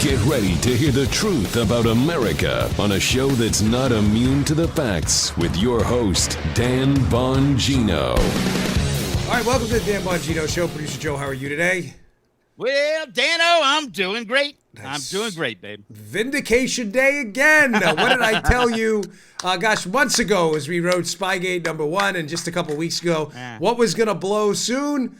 Get ready to hear the truth about America on a show that's not immune to the facts with your host, Dan Bongino. All right, welcome to the Dan Bongino Show. Producer Joe, how are you today? Well, Dano, I'm doing great. I'm doing great, babe. Vindication Day again. What did I tell you, months ago as we wrote Spygate #1 and just a couple weeks ago, what was going to blow soon?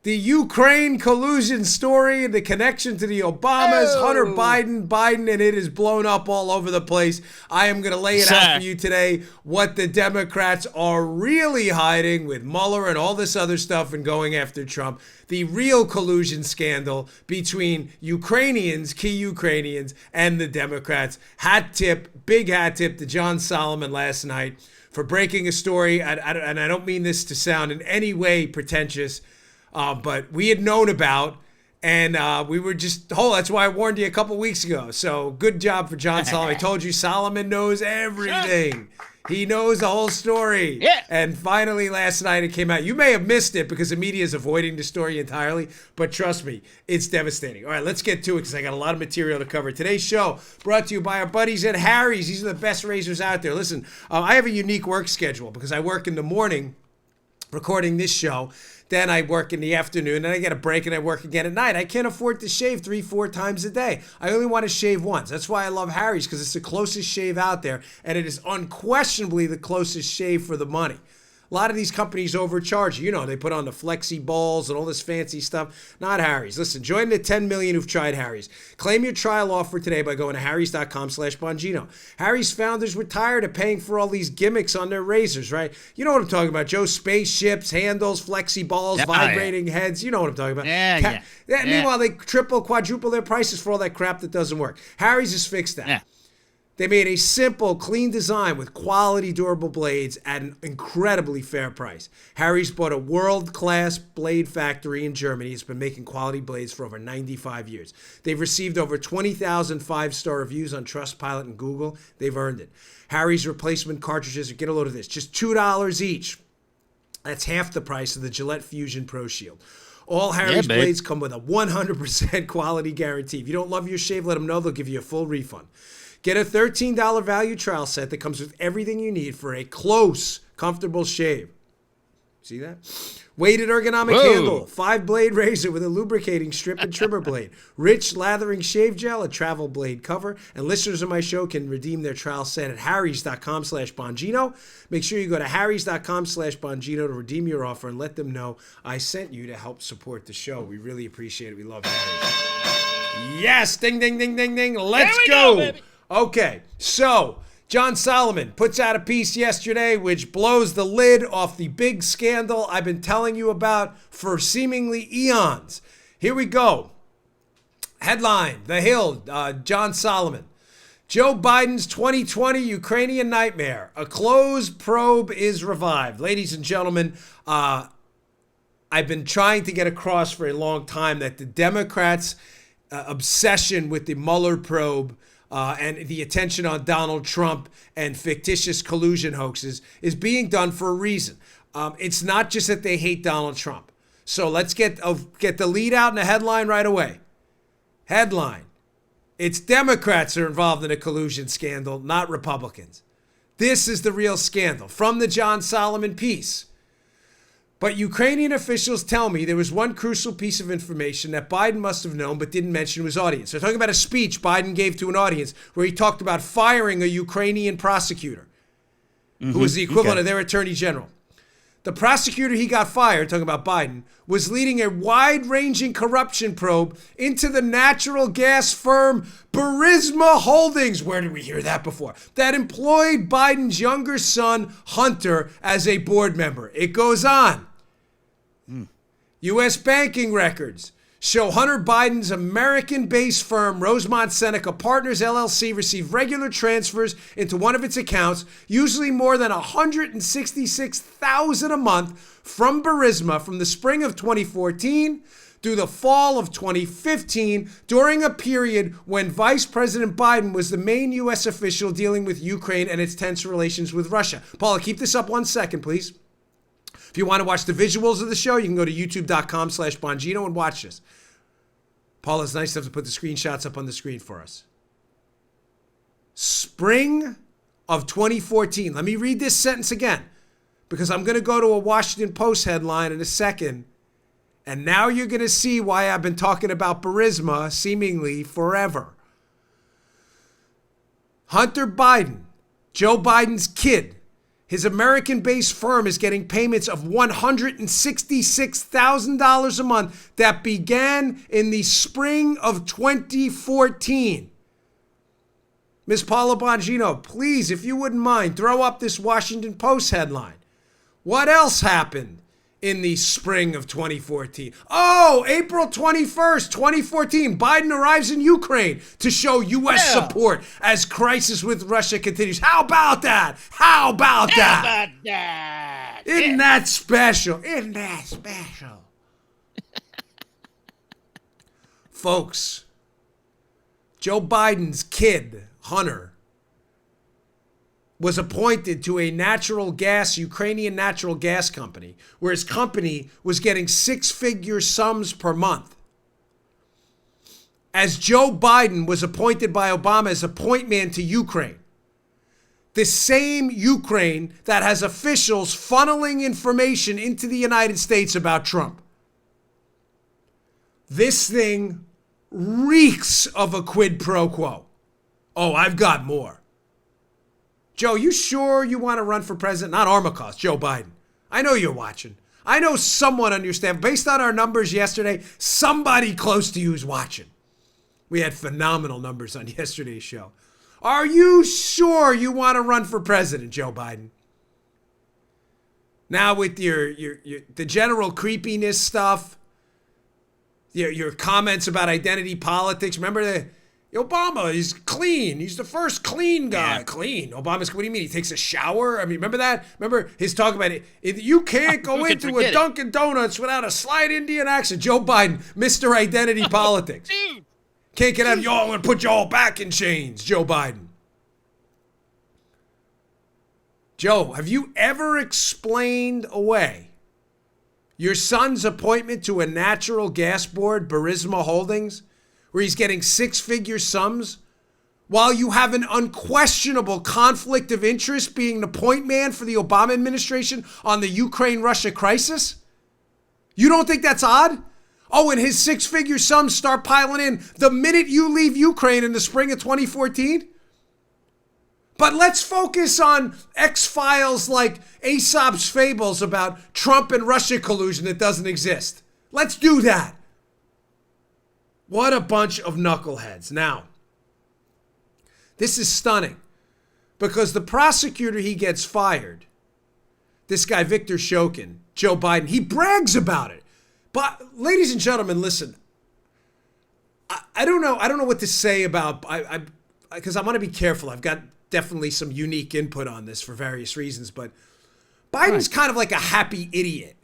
The Ukraine collusion story and the connection to the Obamas, Hunter Biden, and it is blown up all over the place. I am going to lay it out for you today, what the Democrats are really hiding with Mueller and all this other stuff and going after Trump. The real collusion scandal between Ukrainians, key Ukrainians, and the Democrats. Big hat tip to John Solomon last night for breaking a story. And I don't mean this to sound in any way pretentious, but we had known about, and we were just, that's why I warned you a couple weeks ago. So good job for John Solomon. I told you Solomon knows everything. He knows the whole story. Yeah. And finally last night it came out. You may have missed it because the media is avoiding the story entirely, but trust me, it's devastating. All right, let's get to it because I got a lot of material to cover. Today's show brought to you by our buddies at Harry's. These are the best razors out there. Listen, I have a unique work schedule because I work in the morning recording this show. Then I work in the afternoon, then I get a break and I work again at night. I can't afford to shave 3-4 times a day. I only want to shave once. That's why I love Harry's, because it's the closest shave out there, and it is unquestionably the closest shave for the money. A lot of these companies overcharge you. You know, they put on the flexi balls and all this fancy stuff. Not Harry's. Listen, join the 10 million who've tried Harry's. Claim your trial offer today by going to harrys.com/Bongino. Harry's founders were tired of paying for all these gimmicks on their razors, right? You know what I'm talking about, Joe. Spaceships, handles, flexi balls, vibrating heads. You know what I'm talking about. Meanwhile, they triple, quadruple their prices for all that crap that doesn't work. Harry's has fixed that. Yeah. They made a simple, clean design with quality, durable blades at an incredibly fair price. Harry's bought a world-class blade factory in Germany. It's been making quality blades for over 95 years. They've received over 20,000 five-star reviews on Trustpilot and Google. They've earned it. Harry's replacement cartridges, get a load of this, just $2 each. That's half the price of the Gillette Fusion Pro Shield. All Harry's blades come with a 100% quality guarantee. If you don't love your shave, let them know. They'll give you a full refund. Get a $13 value trial set that comes with everything you need for a close, comfortable shave. See that? Weighted ergonomic handle, 5-blade razor with a lubricating strip and trimmer blade, rich lathering shave gel, a travel blade cover, and listeners of my show can redeem their trial set at harrys.com/Bongino. Make sure you go to harrys.com/Bongino to redeem your offer and let them know I sent you to help support the show. We really appreciate it. We love Harry's. Yes! Ding, ding, ding, ding, ding. Let's go! Baby. Okay, so John Solomon puts out a piece yesterday which blows the lid off the big scandal I've been telling you about for seemingly eons. Here we go. Headline, The Hill, John Solomon. Joe Biden's 2020 Ukrainian nightmare. A closed probe is revived. Ladies and gentlemen, I've been trying to get across for a long time that the Democrats' obsession with the Mueller probe and the attention on Donald Trump and fictitious collusion hoaxes is being done for a reason. It's not just that they hate Donald Trump. So let's get the lead out in the headline right away. Headline. It's Democrats that are involved in a collusion scandal, not Republicans. This is the real scandal. From the John Solomon piece. But Ukrainian officials tell me there was one crucial piece of information that Biden must have known but didn't mention to his audience. They're talking about a speech Biden gave to an audience where he talked about firing a Ukrainian prosecutor who was the equivalent of their attorney general. The prosecutor he got fired, talking about Biden, was leading a wide-ranging corruption probe into the natural gas firm Burisma Holdings. Where did we hear that before? That employed Biden's younger son, Hunter, as a board member. It goes on. U.S. banking records show Hunter Biden's American-based firm, Rosemont Seneca Partners, LLC, received regular transfers into one of its accounts, usually more than $166,000 a month from Burisma from the spring of 2014 through the fall of 2015, during a period when Vice President Biden was the main U.S. official dealing with Ukraine and its tense relations with Russia. Paula, keep this up 1 second, please. If you want to watch the visuals of the show, you can go to youtube.com/Bongino and watch this. Paula's nice enough to put the screenshots up on the screen for us. Spring of 2014. Let me read this sentence again, because I'm going to go to a Washington Post headline in a second. And now you're going to see why I've been talking about Burisma seemingly forever. Hunter Biden, Joe Biden's kid, his American-based firm is getting payments of $166,000 a month that began in the spring of 2014. Ms. Paula Bongino, please, if you wouldn't mind, throw up this Washington Post headline. What else happened in the spring of 2014? Oh, April 21st, 2014, Biden arrives in Ukraine to show U.S. support as crisis with Russia continues. How about that? How about that? Isn't that special? Isn't that special? Folks, Joe Biden's kid, Hunter, was appointed to a Ukrainian natural gas company, where his company was getting six-figure sums per month. As Joe Biden was appointed by Obama as a point man to Ukraine, the same Ukraine that has officials funneling information into the United States about Trump. This thing reeks of a quid pro quo. Oh, I've got more. Joe, you sure you want to run for president? Not Armacost, Joe Biden. I know you're watching. I know someone on your staff, based on our numbers yesterday, somebody close to you is watching. We had phenomenal numbers on yesterday's show. Are you sure you want to run for president, Joe Biden? Now with the general creepiness stuff, your comments about identity politics, remember Obama is clean. He's the first clean guy. Yeah. Clean. Obama's, what do you mean? He takes a shower? I mean, remember that? Remember his talk about it? You can't go into a Dunkin' Donuts without a slight Indian accent. Joe Biden, Mr. Identity Politics. Dude. Can't get out of y'all. I'm going to put y'all back in chains, Joe Biden. Joe, have you ever explained away your son's appointment to a natural gas board, Burisma Holdings, where he's getting six-figure sums, while you have an unquestionable conflict of interest being the point man for the Obama administration on the Ukraine-Russia crisis? You don't think that's odd? Oh, and his six-figure sums start piling in the minute you leave Ukraine in the spring of 2014? But let's focus on X-Files like Aesop's fables about Trump and Russia collusion that doesn't exist. Let's do that. What a bunch of knuckleheads. Now, this is stunning because the prosecutor, he gets fired. This guy, Victor Shokin, Joe Biden, he brags about it. But ladies and gentlemen, listen, I don't know what to say about, because I want to be careful. I've got definitely some unique input on this for various reasons, but Biden's kind of like a happy idiot.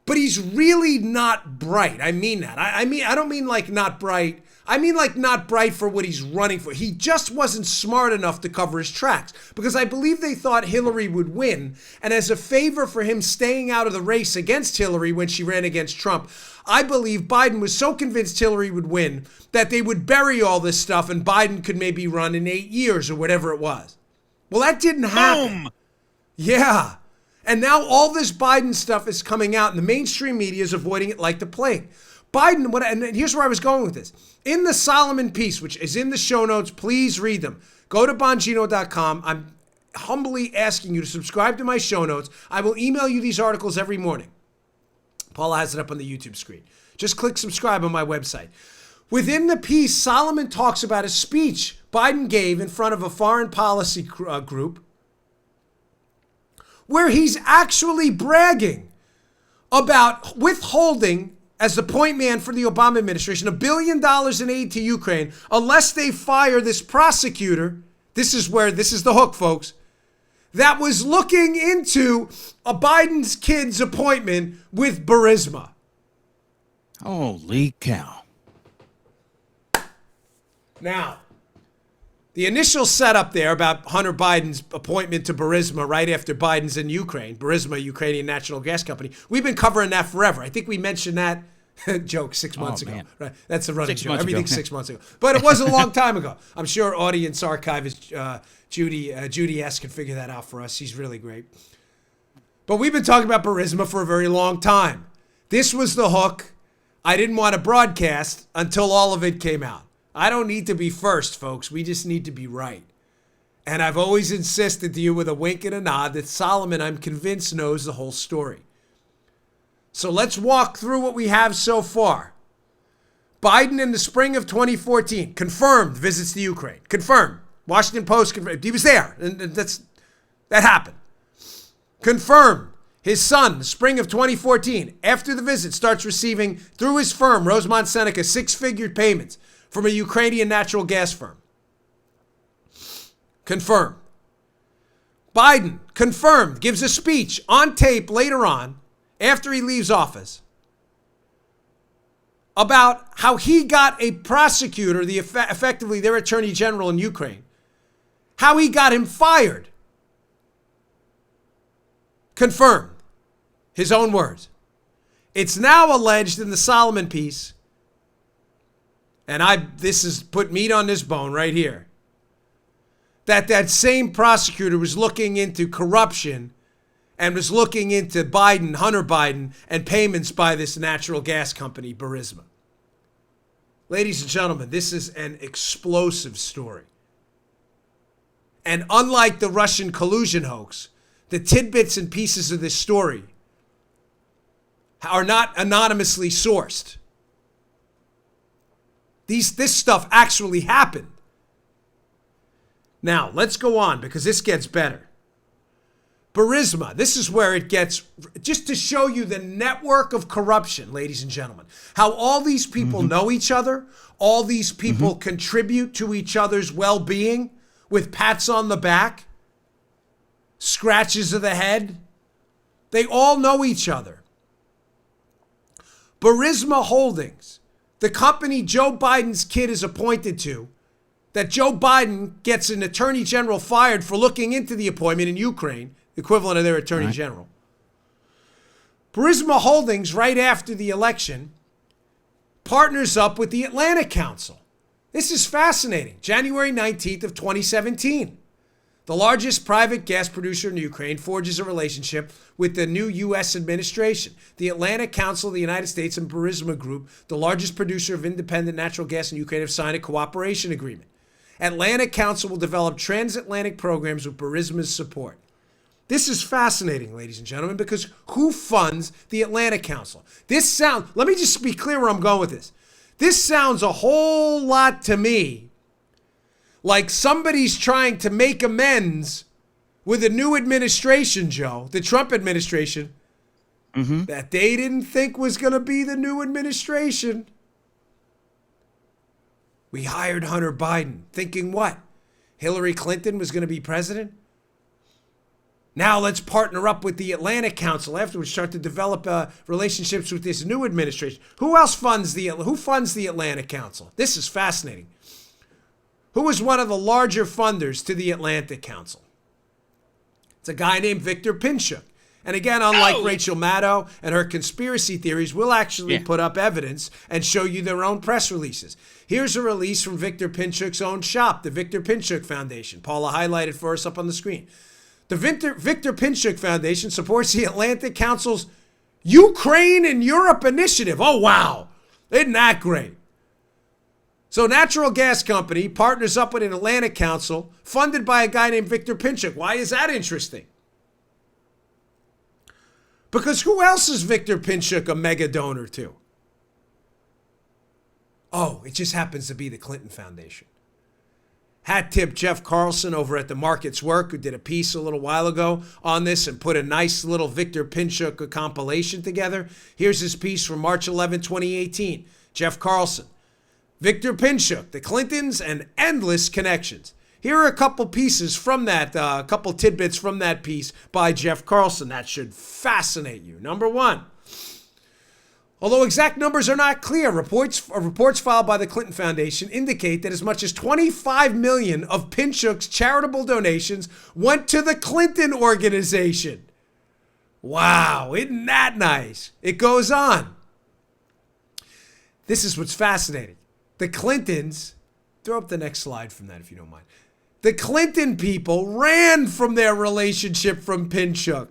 But he's really not bright. I mean that. I don't mean like not bright. I mean like not bright for what he's running for. He just wasn't smart enough to cover his tracks, because I believe they thought Hillary would win. And as a favor for him staying out of the race against Hillary when she ran against Trump, I believe Biden was so convinced Hillary would win that they would bury all this stuff and Biden could maybe run in 8 years or whatever it was. Well, that didn't happen. Boom. Yeah. And now all this Biden stuff is coming out and the mainstream media is avoiding it like the plague. Biden, and here's where I was going with this. In the Solomon piece, which is in the show notes, please read them. Go to Bongino.com. I'm humbly asking you to subscribe to my show notes. I will email you these articles every morning. Paula has it up on the YouTube screen. Just click subscribe on my website. Within the piece, Solomon talks about a speech Biden gave in front of a foreign policy group, where he's actually bragging about withholding, as the point man for the Obama administration, $1 billion in aid to Ukraine, unless they fire this prosecutor. This is the hook, folks, that was looking into a Biden's kid's appointment with Burisma. Holy cow. Now, the initial setup there about Hunter Biden's appointment to Burisma right after Biden's in Ukraine, Burisma, Ukrainian National Gas Company, we've been covering that forever. I think we mentioned that Joke 6 months ago. Man. Right? That's a running 6 joke. months Everything's ago. 6 months ago. But it wasn't a long time ago. I'm sure audience archivist Judy S. can figure that out for us. She's really great. But we've been talking about Burisma for a very long time. This was the hook I didn't want to broadcast until all of it came out. I don't need to be first, folks. We just need to be right. And I've always insisted to you with a wink and a nod that Solomon, I'm convinced, knows the whole story. So let's walk through what we have so far. Biden in the spring of 2014, confirmed visits to Ukraine. Confirmed. Washington Post confirmed. He was there. And that happened. Confirmed. His son, the spring of 2014, after the visit, starts receiving, through his firm, Rosemont Seneca, 6-figure payments from a Ukrainian natural gas firm. Confirmed. Biden, confirmed, gives a speech on tape later on, after he leaves office, about how he got a prosecutor, effectively their attorney general in Ukraine, how he got him fired. Confirmed. His own words. It's now alleged in the Solomon piece, and this has put meat on this bone right here, that same prosecutor was looking into corruption and was looking into Biden, Hunter Biden, and payments by this natural gas company, Burisma. Ladies and gentlemen, this is an explosive story. And unlike the Russian collusion hoax, the tidbits and pieces of this story are not anonymously sourced. This stuff actually happened. Now, let's go on because this gets better. Burisma, this is where it gets, just to show you the network of corruption, ladies and gentlemen, how all these people know each other, all these people contribute to each other's well-being with pats on the back, scratches of the head. They all know each other. Burisma Holdings, the company Joe Biden's kid is appointed to, that Joe Biden gets an attorney general fired for looking into the appointment in Ukraine, equivalent of their attorney general. Burisma Holdings, right after the election, partners up with the Atlantic Council. This is fascinating. January 19th of 2017. The largest private gas producer in Ukraine forges a relationship with the new U.S. administration. The Atlantic Council of the United States and Burisma Group, the largest producer of independent natural gas in Ukraine, have signed a cooperation agreement. Atlantic Council will develop transatlantic programs with Burisma's support. This is fascinating, ladies and gentlemen, because who funds the Atlantic Council? Let me just be clear where I'm going with this. This sounds a whole lot to me like somebody's trying to make amends with a new administration, Joe, the Trump administration, that they didn't think was going to be the new administration. We hired Hunter Biden, thinking what? Hillary Clinton was going to be president? Now let's partner up with the Atlantic Council afterwards, start to develop relationships with this new administration. Who funds the Atlantic Council? This is fascinating. Who is one of the larger funders to the Atlantic Council? It's a guy named Victor Pinchuk. And again, unlike Rachel Maddow and her conspiracy theories, we'll actually put up evidence and show you their own press releases. Here's a release from Victor Pinchuk's own shop, the Victor Pinchuk Foundation. Paula highlighted for us up on the screen. The Victor Pinchuk Foundation supports the Atlantic Council's Ukraine and Europe initiative. Oh, wow. Isn't that great? So natural gas company partners up with an Atlantic Council funded by a guy named Victor Pinchuk. Why is that interesting? Because who else is Victor Pinchuk a mega donor to? Oh, it just happens to be the Clinton Foundation. Hat tip Jeff Carlson over at The Market's Work, who did a piece a little while ago on this and put a nice little Victor Pinchuk compilation together. Here's his piece from March 11, 2018. Jeff Carlson. Victor Pinchuk, the Clintons, and endless connections. Here are a couple pieces from that, a couple tidbits from that piece by Jeff Carlson that should fascinate you. Number one, although exact numbers are not clear, reports filed by the Clinton Foundation indicate that as much as $25 million of Pinchuk's charitable donations went to the Clinton organization. Wow, isn't that nice? It goes on. This is what's fascinating. The Clintons, throw up the next slide from that if you don't mind. The Clinton people ran from their relationship from Pinchuk.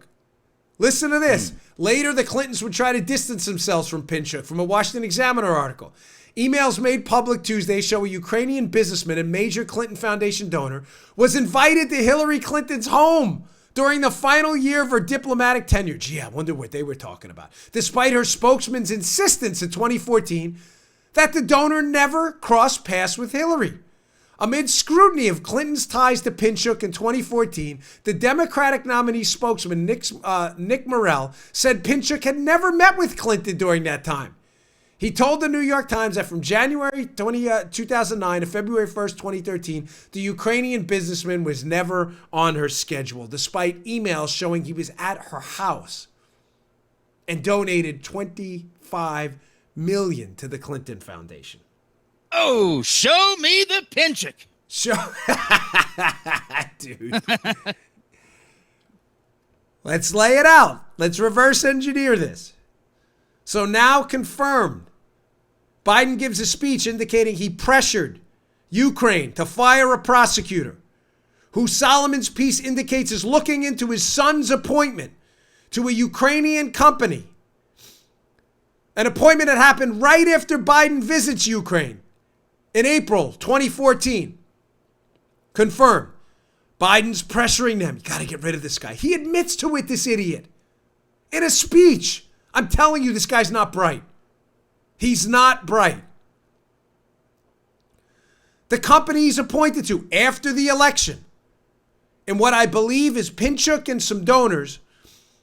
Listen to this. Later, the Clintons would try to distance themselves from Pinchuk, from a Washington Examiner article. Emails made public Tuesday show a Ukrainian businessman and major Clinton Foundation donor was invited to Hillary Clinton's home during the final year of her diplomatic tenure. Gee, I wonder what they were talking about. Despite her spokesman's insistence in 2014 that the donor never crossed paths with Hillary. Amid scrutiny of Clinton's ties to Pinchuk in 2014, the Democratic nominee spokesman Nick Morrell said Pinchuk had never met with Clinton during that time. He told the New York Times that from January 2009 to February 1st, 2013, the Ukrainian businessman was never on her schedule, despite emails showing he was at her house and donated $25 million to the Clinton Foundation. Oh, show me the Pinchuk. Dude. Let's lay it out. Let's reverse engineer this. So now confirmed, Biden gives a speech indicating he pressured Ukraine to fire a prosecutor who Solomon's piece indicates is looking into his son's appointment to a Ukrainian company. An appointment that happened right after Biden visits Ukraine in April 2014. Confirmed. Biden's pressuring them. You got to get rid of this guy. He admits to it, this idiot. In a speech. I'm telling you, this guy's not bright. He's not bright. The company he's appointed to after the election, in what I believe is Pinchuk and some donors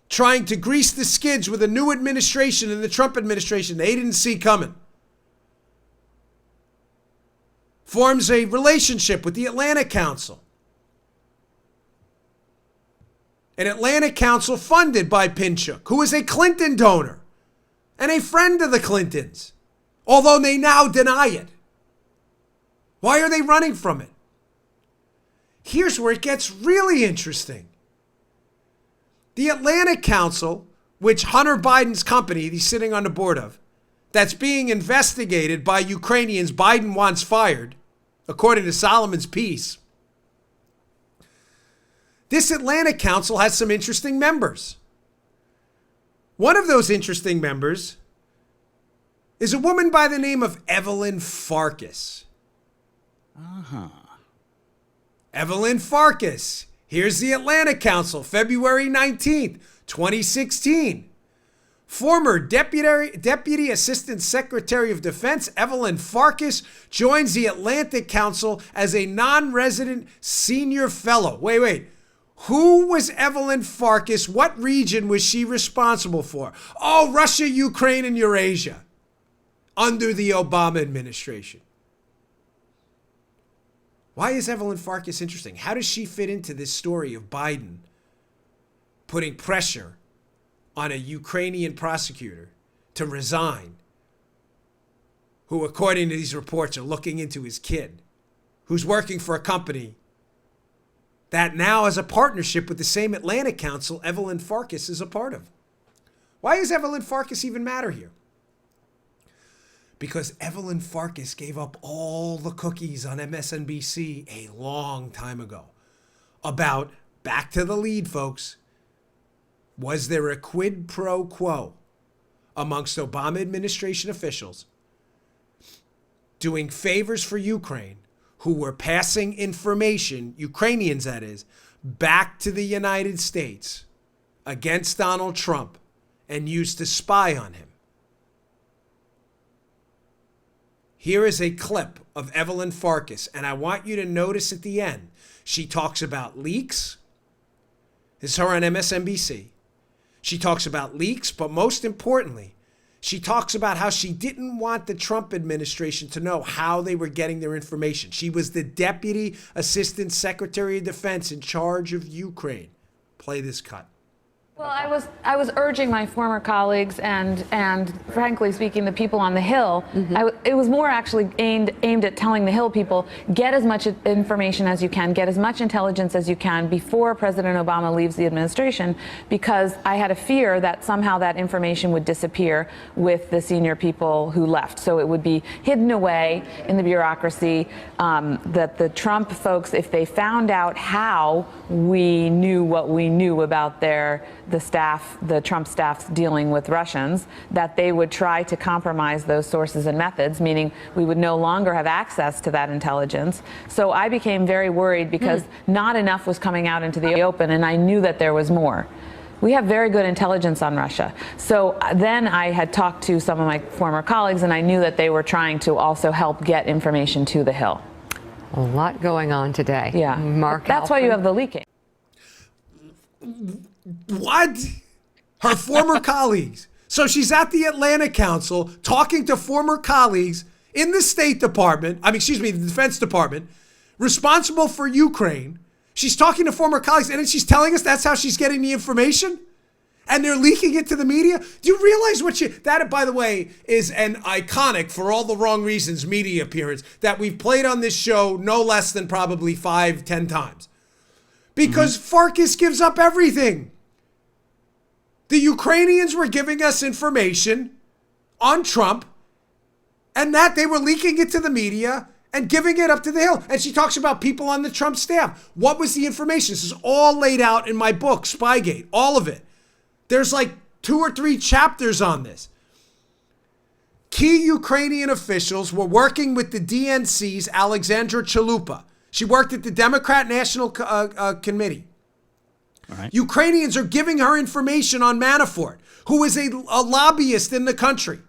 trying to grease the skids with a new administration in the Trump administration they didn't see coming, forms a relationship with the Atlantic Council. An Atlantic Council funded by Pinchuk, who is a Clinton donor and a friend of the Clintons, although they now deny it. Why are they running from it? Here's where it gets really interesting. The Atlantic Council, which Hunter Biden's company, he's sitting on the board of, that's being investigated by Ukrainians Biden wants fired, according to Solomon's piece. This Atlantic Council has some interesting members. One of those interesting members is a woman by the name of Evelyn Farkas. Evelyn Farkas. Here's the Atlantic Council, February 19th, 2016. Former Deputy Assistant Secretary of Defense Evelyn Farkas joins the Atlantic Council as a non-resident senior fellow. Wait. Who was Evelyn Farkas? What region was she responsible for? Oh, Russia, Ukraine, and Eurasia under the Obama administration. Why is Evelyn Farkas interesting? How does she fit into this story of Biden putting pressure on a Ukrainian prosecutor to resign, who, according to these reports, are looking into his kid, who's working for a company that now has a partnership with the same Atlantic Council Evelyn Farkas is a part of? Why does Evelyn Farkas even matter here? Because Evelyn Farkas gave up all the cookies on MSNBC a long time ago about, back to the lead, folks, was there a quid pro quo amongst Obama administration officials doing favors for Ukraine, who were passing information, Ukrainians that is, back to the United States against Donald Trump and used to spy on him? Here is a clip of Evelyn Farkas, and I want you to notice at the end, she talks about leaks. This is her on MSNBC. She talks about leaks, but most importantly, she talks about how she didn't want the Trump administration to know how they were getting their information. She was the Deputy Assistant Secretary of Defense in charge of Ukraine. Play this cut. Well, I was urging my former colleagues and frankly speaking, the people on the Hill. It was more actually aimed at telling the Hill people, get as much information as you can, get as much intelligence as you can before President Obama leaves the administration, because I had a fear that somehow that information would disappear with the senior people who left. So it would be hidden away in the bureaucracy, that the Trump folks, if they found out how we knew what we knew about the Trump staff's dealing with Russians, that they would try to compromise those sources and methods, meaning we would no longer have access to that intelligence. So I became very worried because not enough was coming out into the open, and I knew that there was more. We have very good intelligence on Russia. So then I had talked to some of my former colleagues, and I knew that they were trying to also help get information to the Hill. A lot going on today. Yeah. Mark That's why you have the leaking. What? Her former colleagues. So she's at the Atlanta Council talking to former colleagues in the State Department, the Defense Department, responsible for Ukraine. She's talking to former colleagues, and then she's telling us that's how she's getting the information? And they're leaking it to the media? Do you realize that, by the way, is an iconic, for all the wrong reasons, media appearance that we've played on this show no less than probably 5-10 times. Because Farkas gives up everything. The Ukrainians were giving us information on Trump, and that they were leaking it to the media and giving it up to the Hill. And she talks about people on the Trump staff. What was the information? This is all laid out in my book, Spygate, all of it. There's like 2 or 3 chapters on this. Key Ukrainian officials were working with the DNC's Alexandra Chalupa. She worked at the Democrat National Committee. All right. Ukrainians are giving her information on Manafort, who is a lobbyist in the country.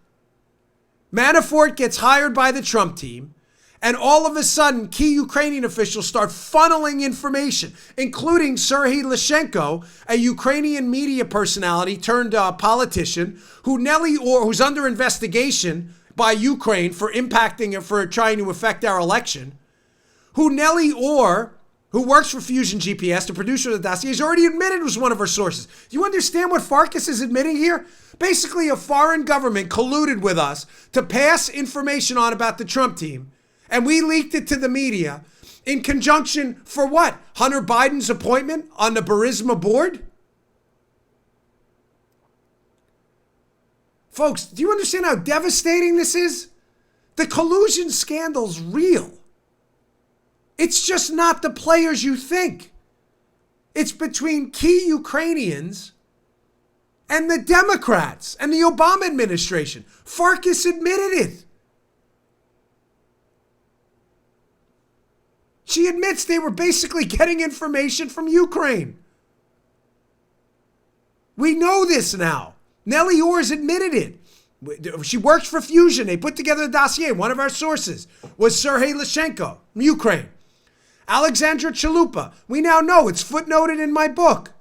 Manafort gets hired by the Trump team, and all of a sudden, key Ukrainian officials start funneling information, including Serhiy Lyshenko, a Ukrainian media personality turned politician, who's under investigation by Ukraine for trying to affect our election. Who Nellie Orr, who works for Fusion GPS, the producer of the dossier, has already admitted was one of her sources. Do you understand what Farkas is admitting here? Basically, a foreign government colluded with us to pass information on about the Trump team, and we leaked it to the media in conjunction for what? Hunter Biden's appointment on the Burisma board? Folks, do you understand how devastating this is? The collusion scandal's real. It's just not the players you think. It's between key Ukrainians and the Democrats and the Obama administration. Farkas admitted it. She admits they were basically getting information from Ukraine. We know this now. Nellie Orr's admitted it. She works for Fusion. They put together a dossier. One of our sources was Serhiy Lyshenko from Ukraine. Alexandra Chalupa, we now know, it's footnoted in my book,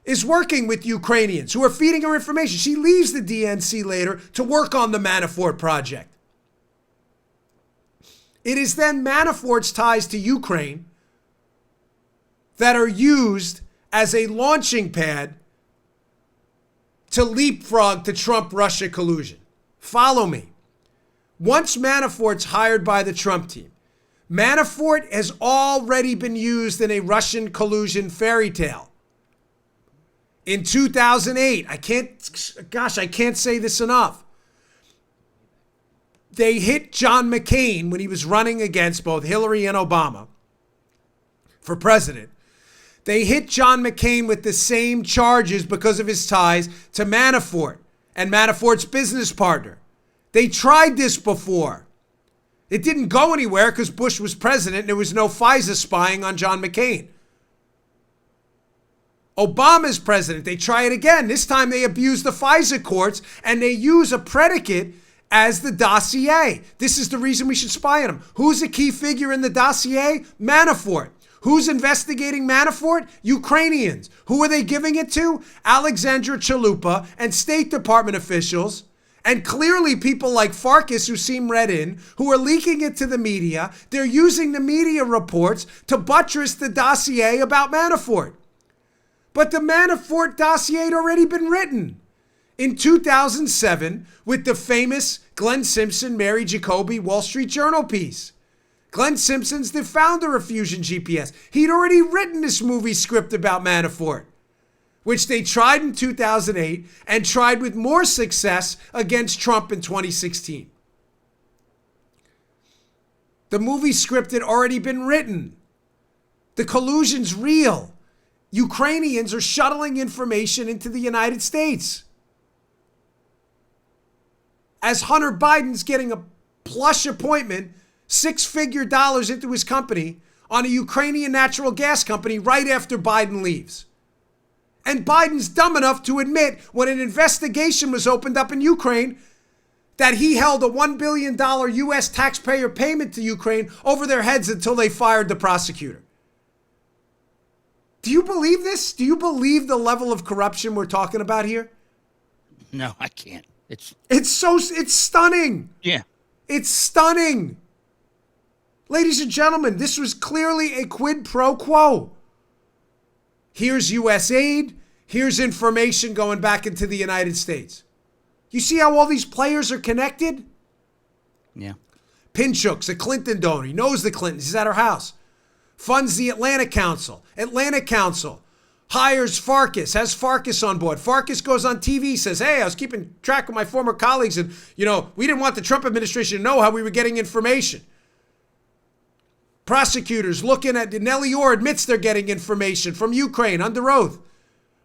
is working with Ukrainians who are feeding her information. She leaves the DNC later to work on the Manafort project. It is then Manafort's ties to Ukraine that are used as a launching pad to leapfrog to Trump-Russia collusion. Follow me. Once Manafort's hired by the Trump team, Manafort has already been used in a Russian collusion fairy tale. In 2008, I can't say this enough. They hit John McCain when he was running against both Hillary and Obama for president. They hit John McCain with the same charges because of his ties to Manafort and Manafort's business partner. They tried this before. It didn't go anywhere because Bush was president and there was no FISA spying on John McCain. Obama's president, they try it again. This time they abuse the FISA courts and they use a predicate as the dossier. This is the reason we should spy on him. Who's a key figure in the dossier? Manafort. Who's investigating Manafort? Ukrainians. Who are they giving it to? Alexandra Chalupa and State Department officials. And clearly people like Farkas, who seem read in, who are leaking it to the media. They're using the media reports to buttress the dossier about Manafort. But the Manafort dossier had already been written in 2007 with the famous Glenn Simpson, Mary Jacoby Wall Street Journal piece. Glenn Simpson's the founder of Fusion GPS. He'd already written this movie script about Manafort, which they tried in 2008 and tried with more success against Trump in 2016. The movie script had already been written. The collusion's real. Ukrainians are shuttling information into the United States. As Hunter Biden's getting a plush appointment, six-figure dollars into his company on a Ukrainian natural gas company right after Biden leaves. And Biden's dumb enough to admit when an investigation was opened up in Ukraine that he held a $1 billion U.S. taxpayer payment to Ukraine over their heads until they fired the prosecutor. Do you believe this? Do you believe the level of corruption we're talking about here? No, I can't. It's stunning. Yeah. It's stunning. Ladies and gentlemen, this was clearly a quid pro quo. Here's U.S. aid. Here's information going back into the United States. You see how all these players are connected? Yeah. Pinchuk's a Clinton donor. He knows the Clintons. He's at her house. Funds the Atlantic Council. Atlantic Council hires Farkas, has Farkas on board. Farkas goes on TV, says, hey, I was keeping track of my former colleagues and, we didn't want the Trump administration to know how we were getting information. Prosecutors looking at, Nellie Orr admits they're getting information from Ukraine under oath.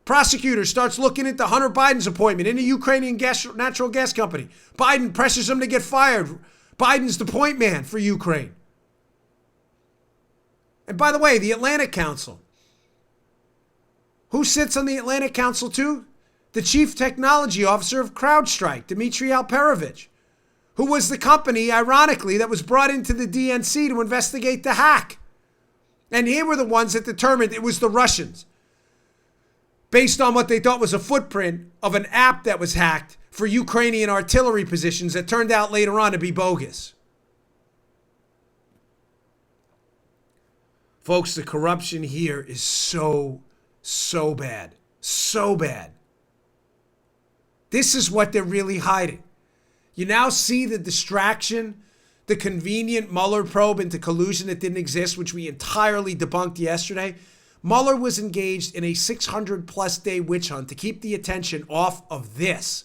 Prosecutor starts looking into Hunter Biden's appointment in a Ukrainian natural gas company. Biden pressures him to get fired. Biden's the point man for Ukraine. And by the way, the Atlantic Council. Who sits on the Atlantic Council too? The chief technology officer of CrowdStrike, Dmitry Alperovich, who was the company, ironically, that was brought into the DNC to investigate the hack. And here were the ones that determined it was the Russians, based on what they thought was a footprint of an app that was hacked for Ukrainian artillery positions that turned out later on to be bogus. Folks, the corruption here is so bad. So bad. This is what they're really hiding. You now see the distraction, the convenient Mueller probe into collusion that didn't exist, which we entirely debunked yesterday. Mueller was engaged in a 600-plus day witch hunt to keep the attention off of this,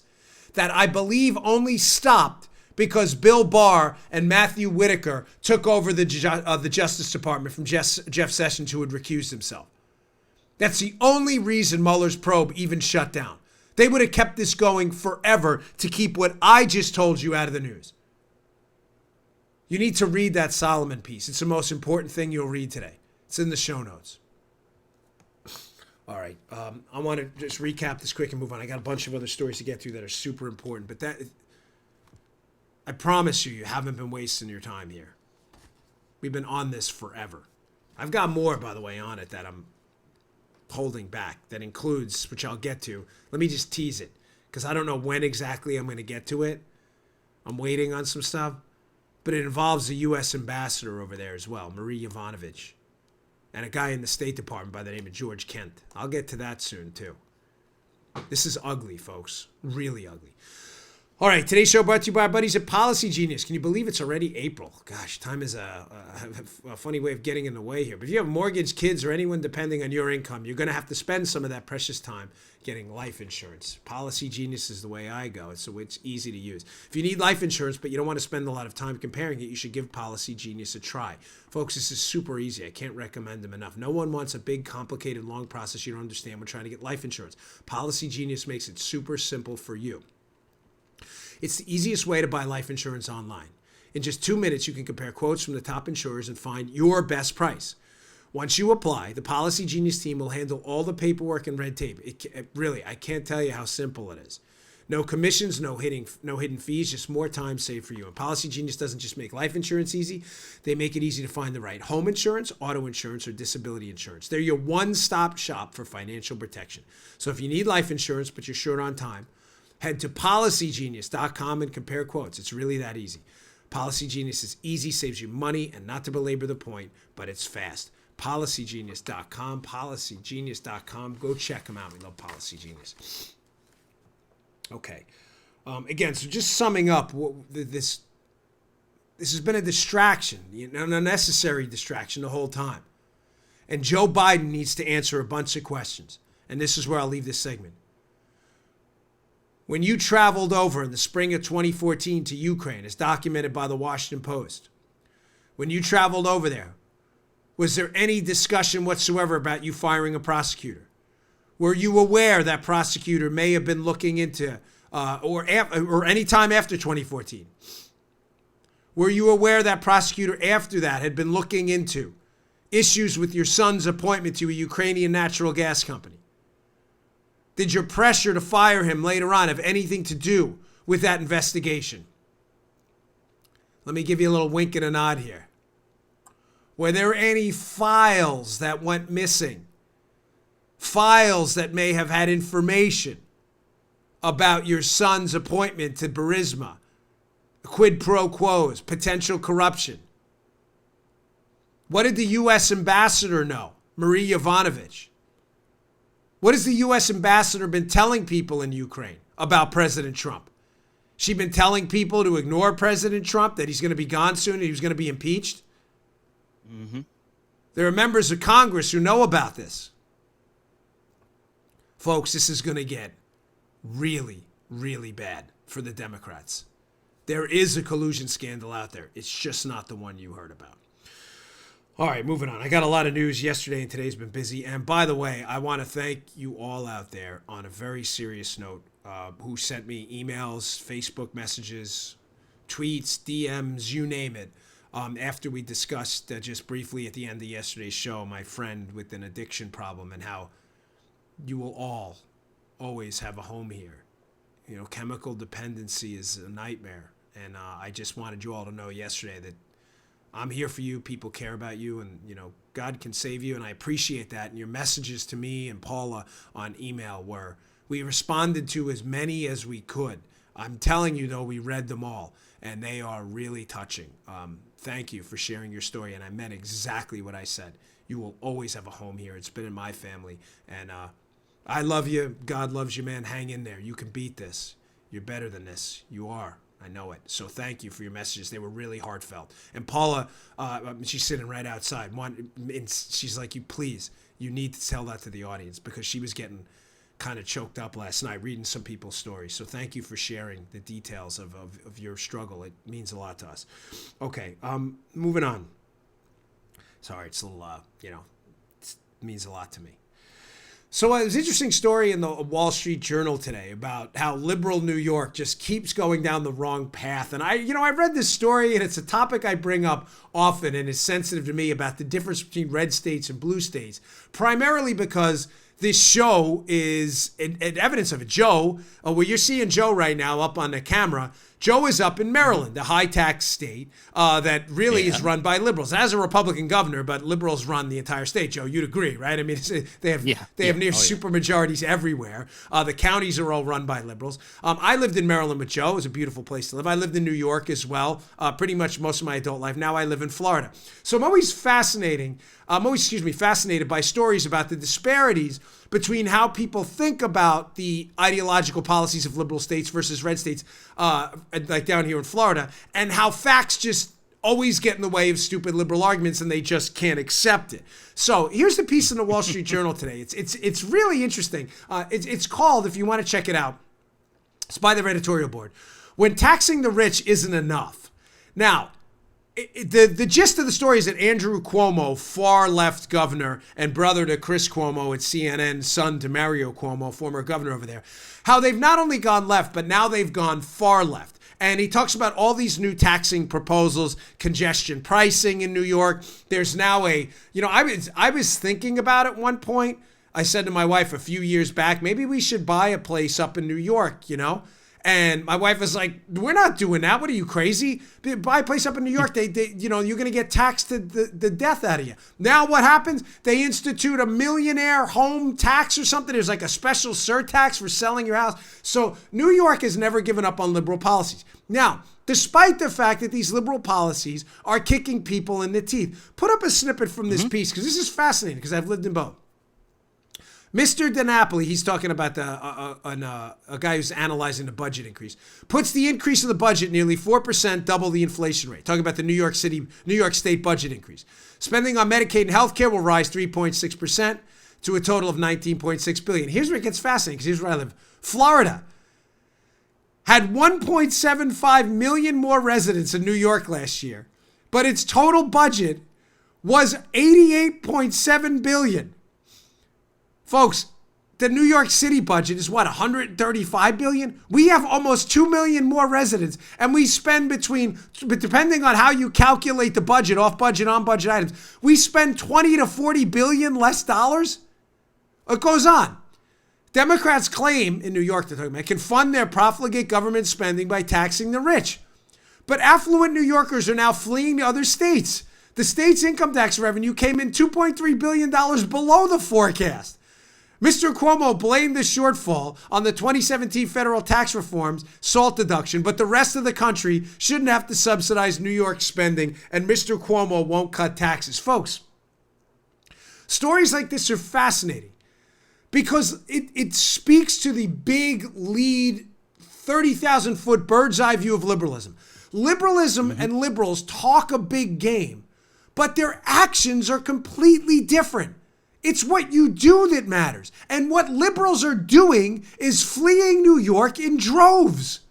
that I believe only stopped because Bill Barr and Matthew Whitaker took over the Justice Department from Jeff Sessions, who had recused himself. That's the only reason Mueller's probe even shut down. They would have kept this going forever to keep what I just told you out of the news. You need to read that Solomon piece. It's the most important thing you'll read today. It's in the show notes. All right. I want to just recap this quick and move on. I got a bunch of other stories to get through that are super important, but I promise you haven't been wasting your time here. We've been on this forever. I've got more, by the way, on it that I'm holding back. That includes, which I'll get to. Let me just tease it, because I don't know when exactly I'm going to get to it. I'm waiting on some stuff. But it involves a U.S. ambassador over there as well, Marie Yovanovitch, and a guy in the State Department by the name of George Kent. I'll get to that soon, too. This is ugly, folks. Really ugly. All right, today's show brought to you by our buddies at Policy Genius. Can you believe it's already April? Gosh, time is a funny way of getting in the way here. But if you have mortgage, kids, or anyone depending on your income, you're going to have to spend some of that precious time getting life insurance. Policy Genius is the way I go, so it's easy to use. If you need life insurance, but you don't want to spend a lot of time comparing it, you should give Policy Genius a try. Folks, this is super easy. I can't recommend them enough. No one wants a big, complicated, long process you don't understand when trying to get life insurance. Policy Genius makes it super simple for you. It's the easiest way to buy life insurance online. In just 2 minutes, you can compare quotes from the top insurers and find your best price. Once you apply, the Policy Genius team will handle all the paperwork and red tape. Really, I can't tell you how simple it is. No commissions, no hidden fees, just more time saved for you. And Policy Genius doesn't just make life insurance easy. They make it easy to find the right home insurance, auto insurance, or disability insurance. They're your one-stop shop for financial protection. So if you need life insurance, but you're short on time, head to policygenius.com and compare quotes. It's really that easy. Policy Genius is easy, saves you money, and not to belabor the point, but it's fast. PolicyGenius.com, PolicyGenius.com. Go check them out. We love Policy Genius. Okay. Again, so just summing up, this has been a distraction, an unnecessary distraction the whole time. And Joe Biden needs to answer a bunch of questions. And this is where I'll leave this segment. When you traveled over in the spring of 2014 to Ukraine, as documented by the Washington Post, when you traveled over there, was there any discussion whatsoever about you firing a prosecutor? Were you aware that prosecutor may have been looking into, or any time after 2014? Were you aware that prosecutor after that had been looking into issues with your son's appointment to a Ukrainian natural gas company? Did your pressure to fire him later on have anything to do with that investigation? Let me give you a little wink and a nod here. Were there any files that went missing? Files that may have had information about your son's appointment to Burisma, quid pro quos, potential corruption? What did the U.S. ambassador know, Marie Yovanovitch? What has the U.S. ambassador been telling people in Ukraine about President Trump? She been telling people to ignore President Trump, that he's going to be gone soon and he was going to be impeached? Mm-hmm. There are members of Congress who know about this. Folks, this is going to get really, really bad for the Democrats. There is a collusion scandal out there. It's just not the one you heard about. All right, moving on. I got a lot of news yesterday and today's been busy. And by the way, I want to thank you all out there on a very serious note who sent me emails, Facebook messages, tweets, DMs, you name it. After we discussed just briefly at the end of yesterday's show, my friend with an addiction problem and how you will all always have a home here. You know, chemical dependency is a nightmare. And I just wanted you all to know yesterday that I'm here for you. People care about you, and God can save you, and I appreciate that. And your messages to me and Paula on email we responded to as many as we could. I'm telling you, though, we read them all, and they are really touching. Thank you for sharing your story, and I meant exactly what I said. You will always have a home here. It's been in my family, and I love you. God loves you, man. Hang in there. You can beat this. You're better than this. You are. I know it. So thank you for your messages. They were really heartfelt. And Paula, she's sitting right outside. And she's like, you need to tell that to the audience, because she was getting kind of choked up last night reading some people's stories. So thank you for sharing the details of your struggle. It means a lot to us. Okay, moving on. Sorry, it's a little, it means a lot to me. So it was an interesting story in the Wall Street Journal today about how liberal New York just keeps going down the wrong path. And I read this story, and it's a topic I bring up often and is sensitive to me, about the difference between red states and blue states, primarily because this show is an evidence of it. Joe, where you're seeing Joe right now up on the camera, Joe is up in Maryland, the high-tax state that really is run by liberals. As a Republican governor, but liberals run the entire state. Joe, you'd agree, right? I mean, they have near supermajorities everywhere. The counties are all run by liberals. I lived in Maryland with Joe. It was a beautiful place to live. I lived in New York as well, pretty much most of my adult life. Now I live in Florida. So I'm always fascinated by stories about the disparities between how people think about the ideological policies of liberal states versus red states, like down here in Florida, and how facts just always get in the way of stupid liberal arguments and they just can't accept it. So here's the piece in the Wall Street Journal today. It's really interesting. It's called, if you want to check it out, it's by the editorial board, "When Taxing the Rich Isn't Enough." Now, the gist of the story is that Andrew Cuomo, far-left governor and brother to Chris Cuomo at CNN, son to Mario Cuomo, former governor over there, how they've not only gone left, but now they've gone far left. And he talks about all these new taxing proposals, congestion pricing in New York. There's now I was thinking about it at one point. I said to my wife a few years back, maybe we should buy a place up in New York, And my wife was like, "We're not doing that. What are you, crazy? Buy a place up in New York. You're going to get taxed to the death out of you." Now what happens? They institute a millionaire home tax or something. There's like a special surtax for selling your house. So New York has never given up on liberal policies. Now, despite the fact that these liberal policies are kicking people in the teeth. Put up a snippet from this piece, because this is fascinating, because I've lived in both. Mr. DiNapoli, he's talking about a guy who's analyzing the budget increase, puts the increase of the budget nearly 4%, double the inflation rate. Talking about the New York State budget increase. Spending on Medicaid and healthcare will rise 3.6% to a total of $19.6 billion. Here's where it gets fascinating, because here's where I live. Florida had 1.75 million more residents in New York last year, but its total budget was $88.7 billion. Folks, the New York City budget is what, $135 billion? We have almost 2 million more residents, and we spend but depending on how you calculate the budget, off budget, on budget items, we spend 20 to 40 billion less dollars. It goes on. Democrats claim in New York, they're talking about, can fund their profligate government spending by taxing the rich. But affluent New Yorkers are now fleeing to other states. The state's income tax revenue came in $2.3 billion below the forecast. Mr. Cuomo blamed the shortfall on the 2017 federal tax reforms SALT deduction, but the rest of the country shouldn't have to subsidize New York spending, and Mr. Cuomo won't cut taxes. Folks, stories like this are fascinating because it speaks to the big lead, 30,000-foot bird's eye view of liberalism. Liberalism and liberals talk a big game, but their actions are completely different. It's what you do that matters. And what liberals are doing is fleeing New York in droves.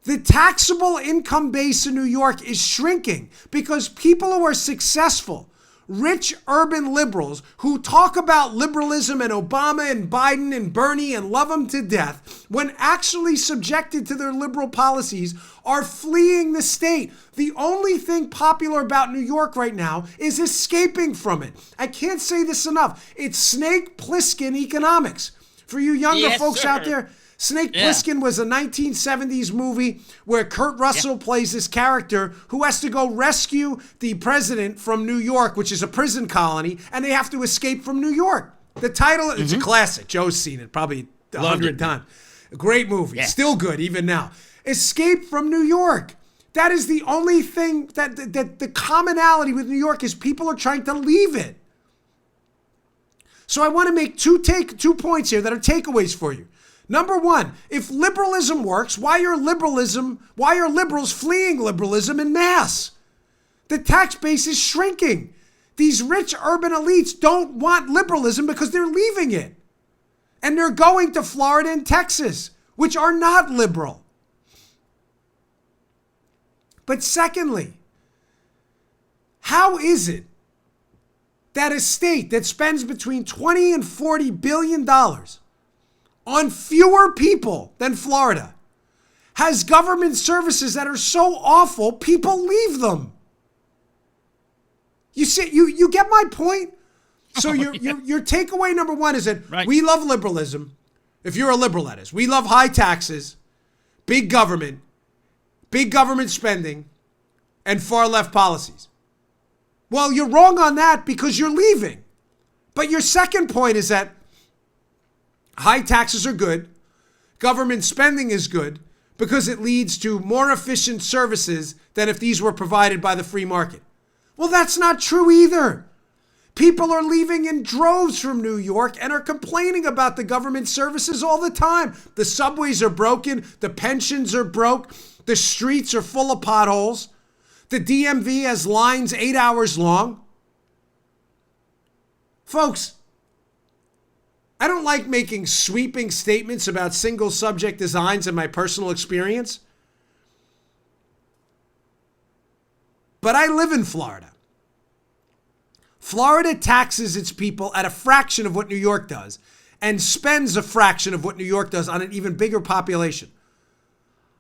The taxable income base in New York is shrinking because people who are successful, rich urban liberals who talk about liberalism and Obama and Biden and Bernie and love them to death, when actually subjected to their liberal policies, are fleeing the state. The only thing popular about New York right now is escaping from it. I can't say this enough. It's Snake Plissken economics. For you younger folks out there, Snake Plissken was a 1970s movie where Kurt Russell plays this character who has to go rescue the president from New York, which is a prison colony, and they have to escape from New York. The title, it's a classic. Joe's seen it probably 100 times. A great movie. Still good even now. Escape from New York. That is the only thing that the commonality with New York is people are trying to leave it. So I want to make two points here that are takeaways for you. Number one, if liberalism works, why are liberals fleeing liberalism en masse? The tax base is shrinking. These rich urban elites don't want liberalism because they're leaving it. And they're going to Florida and Texas, which are not liberal. But secondly, how is it that a state that spends between $20 and $40 billion on fewer people than Florida has government services that are so awful, people leave them? You see, you get my point? So your takeaway number one is that we love liberalism. If you're a liberal, that is. We love high taxes, big government spending, and far left policies. Well, you're wrong on that because you're leaving. But your second point is that high taxes are good, government spending is good, because it leads to more efficient services than if these were provided by the free market. Well, that's not true either. People are leaving in droves from New York and are complaining about the government services all the time. The subways are broken. The pensions are broke. The streets are full of potholes. The DMV has lines 8 hours long. Folks, I don't like making sweeping statements about single subject designs and my personal experience. But I live in Florida. Florida taxes its people at a fraction of what New York does and spends a fraction of what New York does on an even bigger population.